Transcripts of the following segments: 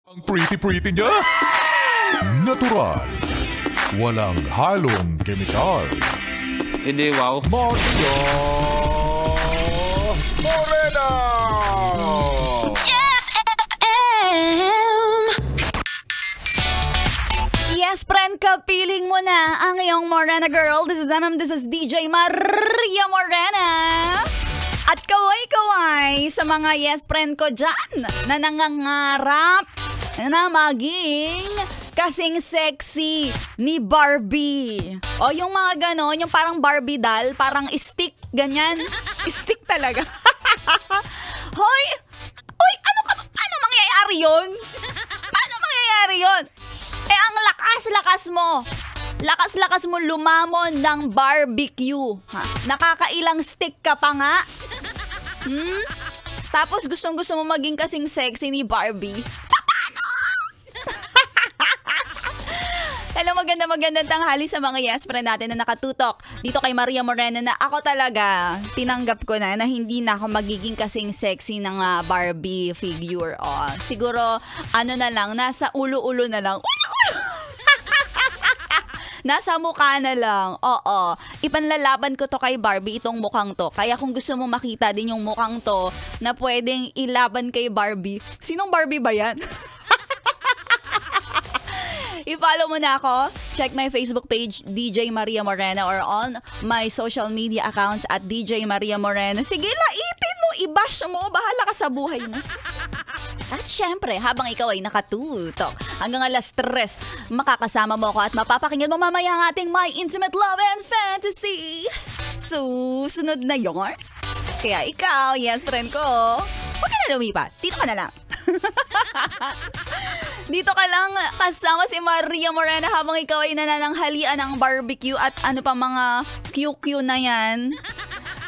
Ang pretty-pretty niya. Natural. Walang halong kemikal. Hindi, wow. Maria Morena! Yes, FM! Yes, friend, kapiling mo na ang iyong Morena girl. This is MM, this is DJ Maria Morena. At kaway-kaway sa mga yes friend ko dyan na nangangarap na maging kasing sexy ni Barbie. O yung mga ganon, yung parang Barbie doll, parang stick, ganyan. Stick talaga. Hoy! Hoy, ano mangyayari yun? Paano mangyayari yun? Eh, ang lakas-lakas mo. Lakas-lakas mo lumamon ng barbecue. Ha? Nakakailang stick ka pa nga. Tapos gustong-gusto mo maging kasing sexy ni Barbie. Paano? Hello, magandang tanghali sa mga yes friend natin na nakatutok dito kay Maria Morena na ako talaga tinanggap ko na hindi na ako magiging kasing sexy ng Barbie figure. Siguro ano na lang, nasa ulo-ulo na lang. Nasa mukha na lang. Oo. Ipanlalaban ko to kay Barbie, itong mukhang to. Kaya kung gusto mo makita din yung mukhang to na pwedeng ilaban kay Barbie. Sinong Barbie ba yan? I-follow mo na ako. Check my Facebook page, DJ Maria Morena, or on my social media accounts at DJ Maria Morena. Sige, laitin mo, i-bash mo. Bahala ka sa buhay mo. At syempre, habang ikaw ay nakatutok, hanggang alas 3, makakasama mo ako at mapapakinggan mo mamaya ang ating My Intimate Love and Fantasy. Susunod na yun. Kaya ikaw, yes friend ko, huwag ka na lumipat. Dito ka na lang. Dito ka lang kasama si Maria Morena habang ikaw ay nanananghalian ng barbecue at ano pa mga QQ na yan.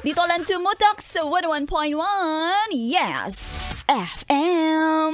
Dito lang tumutok sa 101.1 Yes FM.